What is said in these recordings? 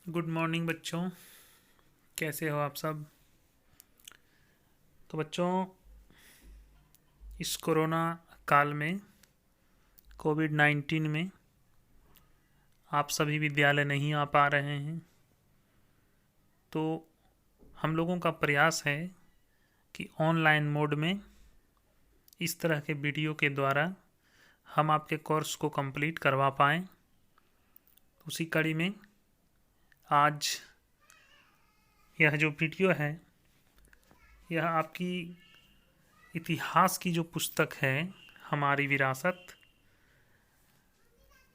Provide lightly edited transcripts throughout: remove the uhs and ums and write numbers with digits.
Good morning बच्चों। कैसे हो आप सब? तो बच्चों, इस कोरोना काल में, कोविड-19 में आप सभी विद्यालय नहीं आ पा रहे हैं। तो हम लोगों का प्रयास है कि ऑनलाइन मोड में इस तरह के वीडियो के द्वारा हम आपके कोर्स को कंप्लीट करवा पाएँ। उसी कड़ी में आज यह जो वीडियो है, यह आपकी इतिहास की जो पुस्तक है, हमारी विरासत,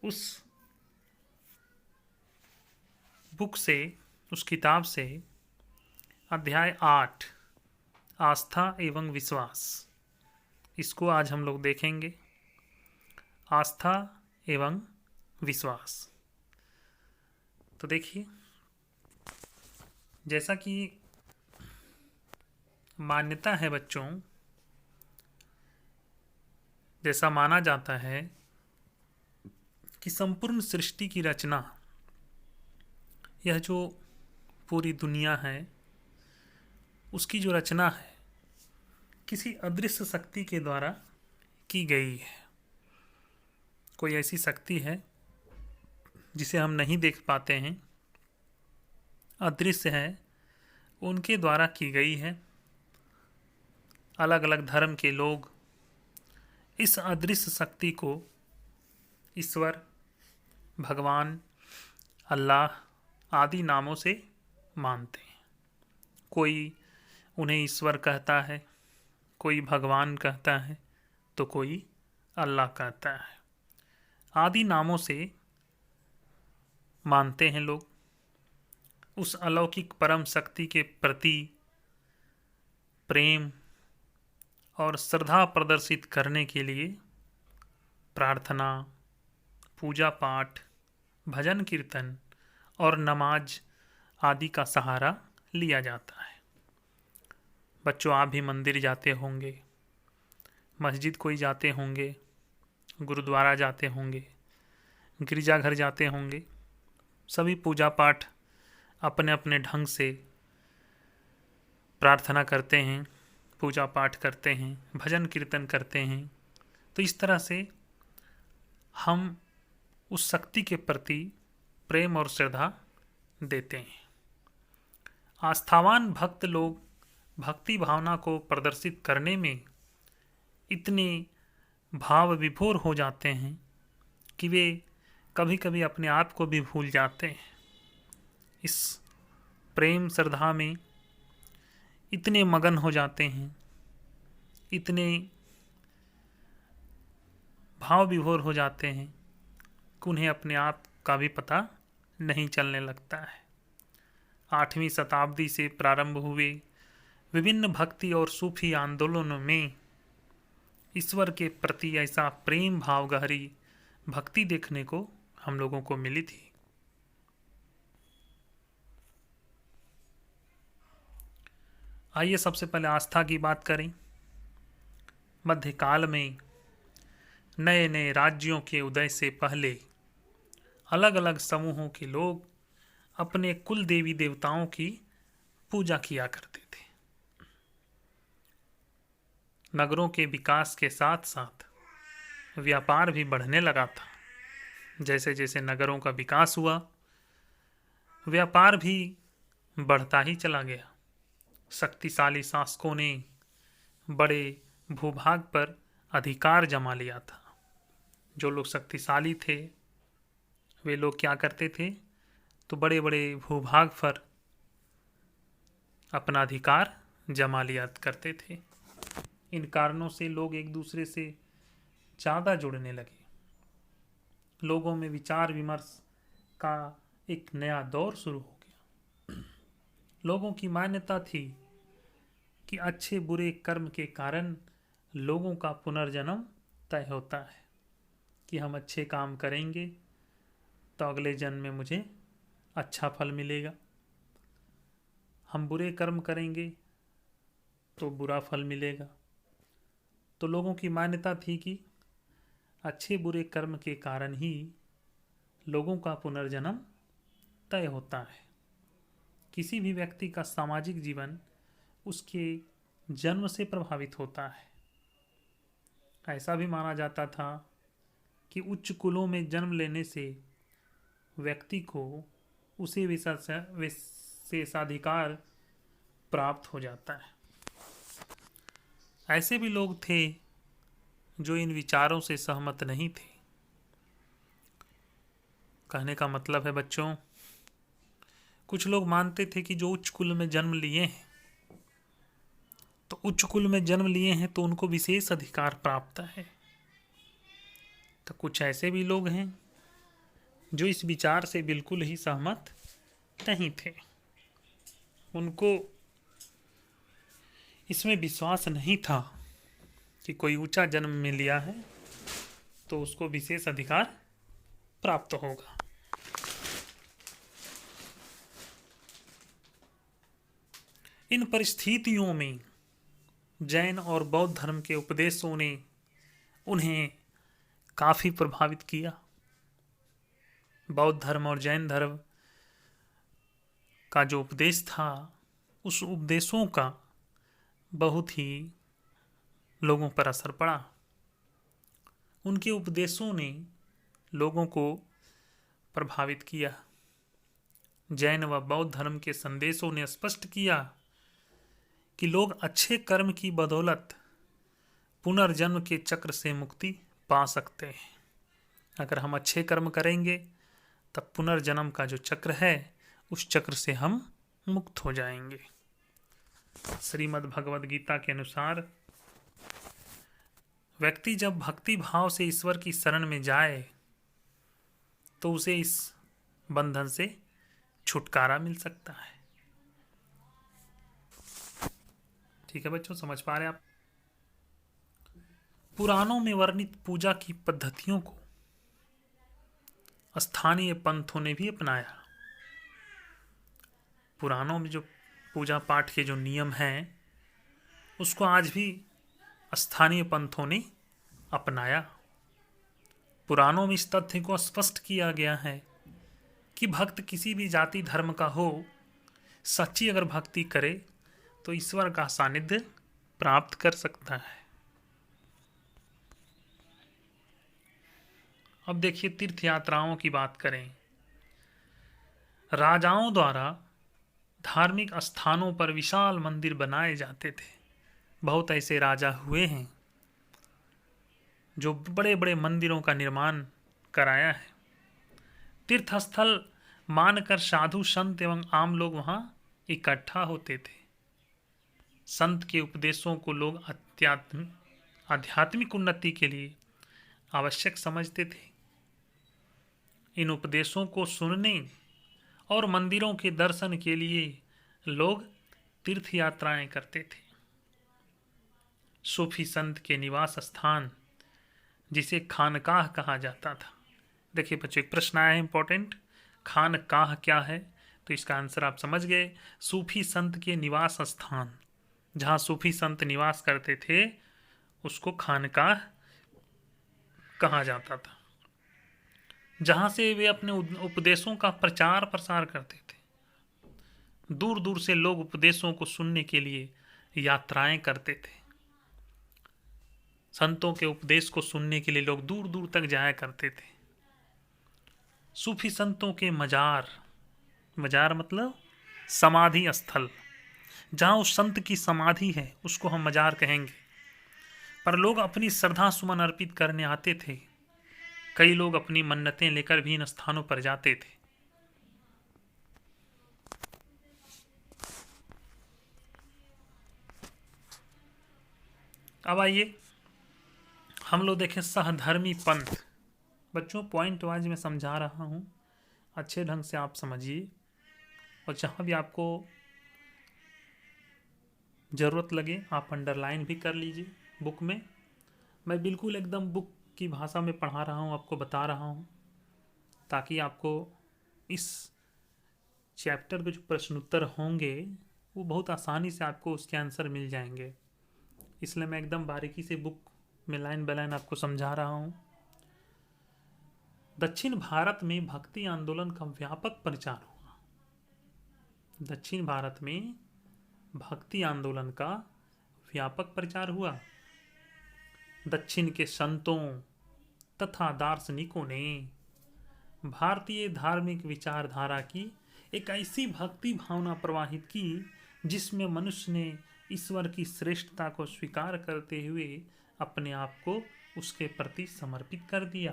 उस बुक से, उस किताब से अध्याय 8 आस्था एवं विश्वास, इसको आज हम लोग देखेंगे। आस्था एवं विश्वास। तो देखिए, जैसा कि मान्यता है बच्चों, जैसा माना जाता है कि संपूर्ण सृष्टि की रचना, यह जो पूरी दुनिया है, उसकी जो रचना है किसी अदृश्य शक्ति के द्वारा की गई है। कोई ऐसी शक्ति है जिसे हम नहीं देख पाते हैं, अदृश्य है, उनके द्वारा की गई है। अलग अलग धर्म के लोग इस अदृश्य शक्ति को ईश्वर, भगवान, अल्लाह आदि नामों से मानते हैं। कोई उन्हें ईश्वर कहता है, कोई भगवान कहता है, तो कोई अल्लाह कहता है। आदि नामों से मानते हैं लोग। उस अलौकिक परम शक्ति के प्रति प्रेम और श्रद्धा प्रदर्शित करने के लिए प्रार्थना, पूजा पाठ, भजन कीर्तन और नमाज आदि का सहारा लिया जाता है। बच्चों, आप भी मंदिर जाते होंगे, मस्जिद कोई जाते होंगे, गुरुद्वारा जाते होंगे, गिरजाघर जाते होंगे। सभी पूजा पाठ अपने अपने ढंग से प्रार्थना करते हैं, पूजा पाठ करते हैं, भजन कीर्तन करते हैं। तो इस तरह से हम उस शक्ति के प्रति प्रेम और श्रद्धा देते हैं। आस्थावान भक्त लोग भक्ति भावना को प्रदर्शित करने में इतने भाव विभोर हो जाते हैं कि वे कभी कभी अपने आप को भी भूल जाते हैं। इस प्रेम श्रद्धा में इतने मगन हो जाते हैं, इतने भाव विभोर हो जाते हैं कि उन्हें अपने आप का भी पता नहीं चलने लगता है। 8वीं शताब्दी से प्रारंभ हुए विभिन्न भक्ति और सूफी आंदोलनों में ईश्वर के प्रति ऐसा प्रेम भाव, गहरी भक्ति देखने को हम लोगों को मिली थी। आइए सबसे पहले आस्था की बात करें। मध्यकाल में नए नए राज्यों के उदय से पहले अलग अलग समूहों के लोग अपने कुल देवी देवताओं की पूजा किया करते थे। नगरों के विकास के साथ साथ व्यापार भी बढ़ने लगा था। जैसे जैसे नगरों का विकास हुआ, व्यापार भी बढ़ता ही चला गया। शक्तिशाली शासकों ने बड़े भूभाग पर अधिकार जमा लिया था। जो लोग शक्तिशाली थे, वे लोग क्या करते थे, तो बड़े बड़े भूभाग पर अपना अधिकार जमा लिया करते थे। इन कारणों से लोग एक दूसरे से ज़्यादा जुड़ने लगे। लोगों में विचार विमर्श का एक नया दौर शुरू हो गया। लोगों की मान्यता थी कि अच्छे बुरे कर्म के कारण लोगों का पुनर्जन्म तय होता है, कि हम अच्छे काम करेंगे तो अगले जन्म में मुझे अच्छा फल मिलेगा, हम बुरे कर्म करेंगे तो बुरा फल मिलेगा। तो लोगों की मान्यता थी कि अच्छे बुरे कर्म के कारण ही लोगों का पुनर्जन्म तय होता है। किसी भी व्यक्ति का सामाजिक जीवन उसके जन्म से प्रभावित होता है। ऐसा भी माना जाता था कि उच्च कुलों में जन्म लेने से व्यक्ति को उसे विशेषाधिकार प्राप्त हो जाता है। ऐसे भी लोग थे जो इन विचारों से सहमत नहीं थे। कहने का मतलब है बच्चों, कुछ लोग मानते थे कि जो उच्च कुल में जन्म लिए हैं तो उच्च कुल में जन्म लिए हैं तो उनको विशेष अधिकार प्राप्त है। तो कुछ ऐसे भी लोग हैं जो इस विचार से बिल्कुल ही सहमत नहीं थे। उनको इसमें विश्वास नहीं था कि कोई ऊंचा जन्म में लिया है तो उसको विशेष अधिकार प्राप्त होगा। इन परिस्थितियों में जैन और बौद्ध धर्म के उपदेशों ने उन्हें काफी प्रभावित किया। बौद्ध धर्म और जैन धर्म का जो उपदेश था, उस उपदेशों का बहुत ही लोगों पर असर पड़ा। उनके उपदेशों ने लोगों को प्रभावित किया। जैन व बौद्ध धर्म के संदेशों ने स्पष्ट किया कि लोग अच्छे कर्म की बदौलत पुनर्जन्म के चक्र से मुक्ति पा सकते हैं। अगर हम अच्छे कर्म करेंगे तब पुनर्जन्म का जो चक्र है उस चक्र से हम मुक्त हो जाएंगे। श्रीमद् भगवद गीता के अनुसार व्यक्ति जब भक्ति भाव से ईश्वर की शरण में जाए तो उसे इस बंधन से छुटकारा मिल सकता है। ठीक है बच्चों, समझ पा रहे आप? पुराणों में वर्णित पूजा की पद्धतियों को स्थानीय पंथों ने भी अपनाया। पुराणों में जो पूजा पाठ के जो नियम हैं उसको आज भी स्थानीय पंथों ने अपनाया। पुराणों में इस तथ्य को स्पष्ट किया गया है कि भक्त किसी भी जाति धर्म का हो, सच्ची अगर भक्ति करे तो ईश्वर का सानिध्य प्राप्त कर सकता है। अब देखिए, तीर्थ यात्राओं की बात करें। राजाओं द्वारा धार्मिक स्थानों पर विशाल मंदिर बनाए जाते थे। बहुत ऐसे राजा हुए हैं जो बड़े बड़े मंदिरों का निर्माण कराया है। तीर्थस्थल मानकर साधु संत एवं आम लोग वहां इकट्ठा होते थे। संत के उपदेशों को लोग आध्यात्मिक उन्नति के लिए आवश्यक समझते थे। इन उपदेशों को सुनने और मंदिरों के दर्शन के लिए लोग तीर्थ यात्राएं करते थे। सूफी संत के निवास स्थान, जिसे खानकाह कहा जाता था। देखिए बच्चों, एक प्रश्न आया है इंपॉर्टेंट, खानकाह क्या है? तो इसका आंसर आप समझ गए। सूफी संत के निवास स्थान, जहां सूफी संत निवास करते थे, उसको खानकाह कहा जाता था। जहां से वे अपने उपदेशों का प्रचार प्रसार करते थे। दूर दूर से लोग उपदेशों को सुनने के लिए यात्राएं करते थे। संतों के उपदेश को सुनने के लिए लोग दूर दूर तक जाया करते थे। सूफी संतों के मजार, मजार मतलब समाधि स्थल, जहां उस संत की समाधि है उसको हम मजार कहेंगे। पर लोग अपनी श्रद्धा सुमन अर्पित करने आते थे। कई लोग अपनी मन्नतें लेकर भी इन स्थानों पर जाते थे। अब आइए हम लोग देखें सहधर्मी पंथ। बच्चों, पॉइंट वाइज मैं समझा रहा हूं, अच्छे ढंग से आप समझिए, और जहां भी आपको ज़रूरत लगे आप अंडरलाइन भी कर लीजिए बुक में। मैं बिल्कुल एकदम बुक की भाषा में पढ़ा रहा हूँ, आपको बता रहा हूँ, ताकि आपको इस चैप्टर के जो प्रश्न उत्तर होंगे वो बहुत आसानी से आपको उसके आंसर मिल जाएंगे। इसलिए मैं एकदम बारीकी से बुक में लाइन बाय लाइन आपको समझा रहा हूँ। दक्षिण भारत में भक्ति आंदोलन का व्यापक प्रचार हुआ। दक्षिण भारत में भक्ति आंदोलन का व्यापक प्रचार हुआ। दक्षिण के संतों तथा दार्शनिकों ने भारतीय धार्मिक विचारधारा की एक ऐसी भक्ति भावना प्रवाहित की जिसमें मनुष्य ने ईश्वर की श्रेष्ठता को स्वीकार करते हुए अपने आप को उसके प्रति समर्पित कर दिया।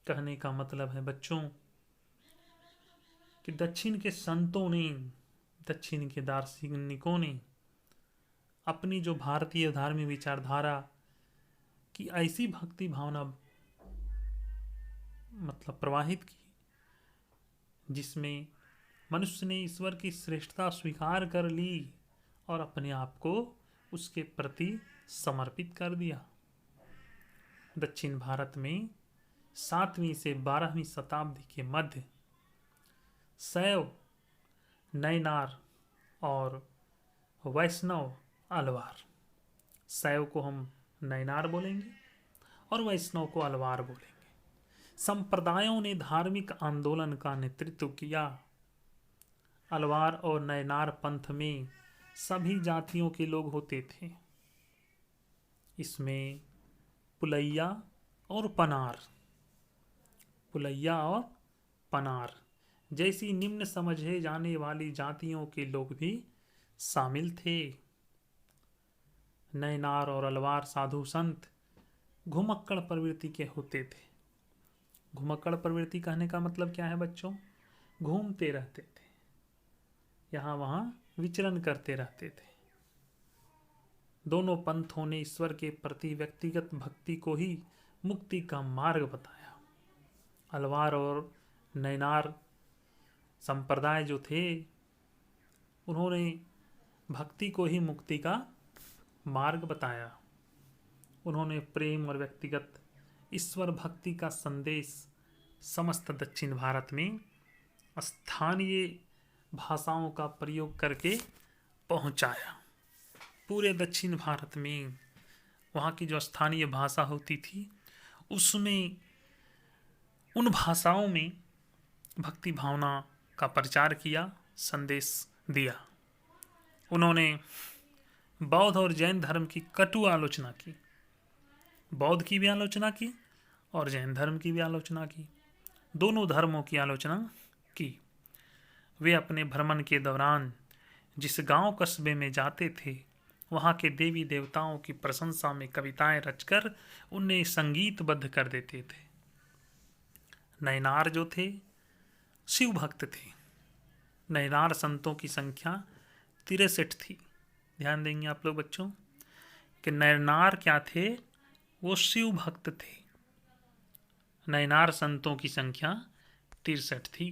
कहने का मतलब है बच्चों कि दक्षिण के संतों ने, दक्षिण के दार्शनिकों ने अपनी जो भारतीय धार्मिक विचारधारा की ऐसी भक्ति भावना मतलब प्रवाहित की जिसमें मनुष्य ने ईश्वर की श्रेष्ठता स्वीकार कर ली और अपने आप को उसके प्रति समर्पित कर दिया। दक्षिण भारत में 7वीं से 12वीं शताब्दी के मध्य शैव, नैनार और वैष्णव अलवार, शैव को हम नैनार बोलेंगे और वैष्णव को अलवार बोलेंगे, संप्रदायों ने धार्मिक आंदोलन का नेतृत्व किया। अलवार और नैनार पंथ में सभी जातियों के लोग होते थे। इसमें पुलैया और पनार जैसी निम्न समझे जाने वाली जातियों के लोग भी शामिल थे। नैनार और अलवार साधु संत घुमक्कड़ प्रवृत्ति के होते थे। घुमक्कड़ प्रवृत्ति कहने का मतलब क्या है बच्चों? घूमते रहते थे, यहाँ वहाँ विचरण करते रहते थे। दोनों पंथों ने ईश्वर के प्रति व्यक्तिगत भक्ति को ही मुक्ति का मार्ग बताया। अलवार और नैनार संप्रदाय जो थे उन्होंने भक्ति को ही मुक्ति का मार्ग बताया। उन्होंने प्रेम और व्यक्तिगत ईश्वर भक्ति का संदेश समस्त दक्षिण भारत में स्थानीय भाषाओं का प्रयोग करके पहुंचाया। पूरे दक्षिण भारत में वहाँ की जो स्थानीय भाषा होती थी उसमें उन भाषाओं में भक्ति भावना का प्रचार किया, संदेश दिया। उन्होंने बौद्ध और जैन धर्म की कटु आलोचना की। बौद्ध की भी आलोचना की और जैन धर्म की भी आलोचना की। दोनों धर्मों की आलोचना की। वे अपने भ्रमण के दौरान जिस गांव कस्बे में जाते थे वहां के देवी देवताओं की प्रशंसा में कविताएं रचकर उन्हें संगीतबद्ध कर देते थे। नैनार जो थे शिव भक्त थे। नैनार संतों की संख्या 63 थी। ध्यान देंगे आप लोग बच्चों कि नैनार क्या थे? वो शिव भक्त थे। नैनार संतों की संख्या 63 थी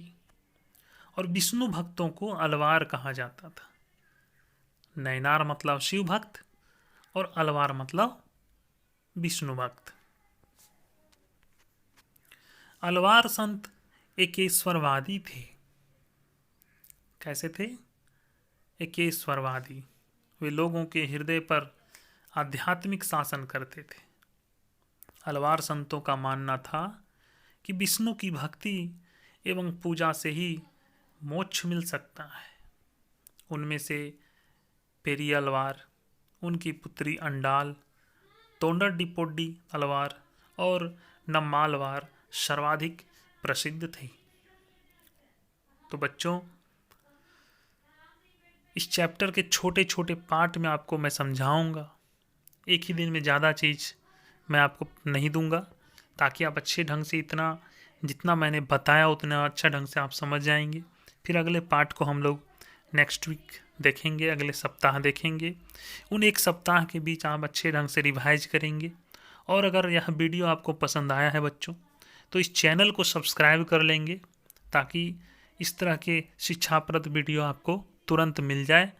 और विष्णु भक्तों को अलवार कहा जाता था। नैनार मतलब शिव भक्त और अलवार मतलब विष्णु भक्त। अलवार संत एकेश्वरवादी थे। कैसे थे? एकेश्वरवादी। वे लोगों के हृदय पर आध्यात्मिक शासन करते थे। अलवार संतों का मानना था कि विष्णु की भक्ति एवं पूजा से ही मोक्ष मिल सकता है। उनमें से पेरी अलवार, उनकी पुत्री अंडाल, तोंडरडिपोडी अलवार और नम्मालवार सर्वाधिक प्रसिद्ध थी। तो बच्चों इस चैप्टर के छोटे छोटे पार्ट में आपको मैं समझाऊंगा। एक ही दिन में ज़्यादा चीज़ मैं आपको नहीं दूंगा ताकि आप अच्छे ढंग से इतना जितना मैंने बताया उतना अच्छा ढंग से आप समझ जाएंगे। फिर अगले पार्ट को हम लोग नेक्स्ट वीक देखेंगे, अगले सप्ताह देखेंगे। उन एक सप्ताह के बीच आप अच्छे ढंग से रिवाइज करेंगे। और अगर यह वीडियो आपको पसंद आया है बच्चों तो इस चैनल को सब्सक्राइब कर लेंगे ताकि इस तरह के शिक्षाप्रद वीडियो आपको तुरंत मिल जाए।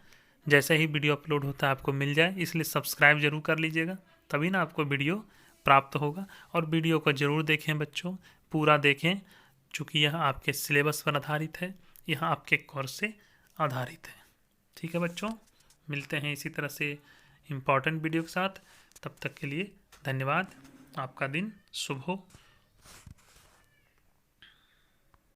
जैसे ही वीडियो अपलोड होता है आपको मिल जाए, इसलिए सब्सक्राइब जरूर कर लीजिएगा, तभी ना आपको वीडियो प्राप्त होगा। और वीडियो को ज़रूर देखें बच्चों, पूरा देखें, चूँकि यह आपके सिलेबस पर आधारित है, यह आपके कोर्स से आधारित है। ठीक है बच्चों, मिलते हैं इसी तरह से इम्पॉर्टेंट वीडियो के साथ। तब तक के लिए धन्यवाद। आपका दिन शुभ हो।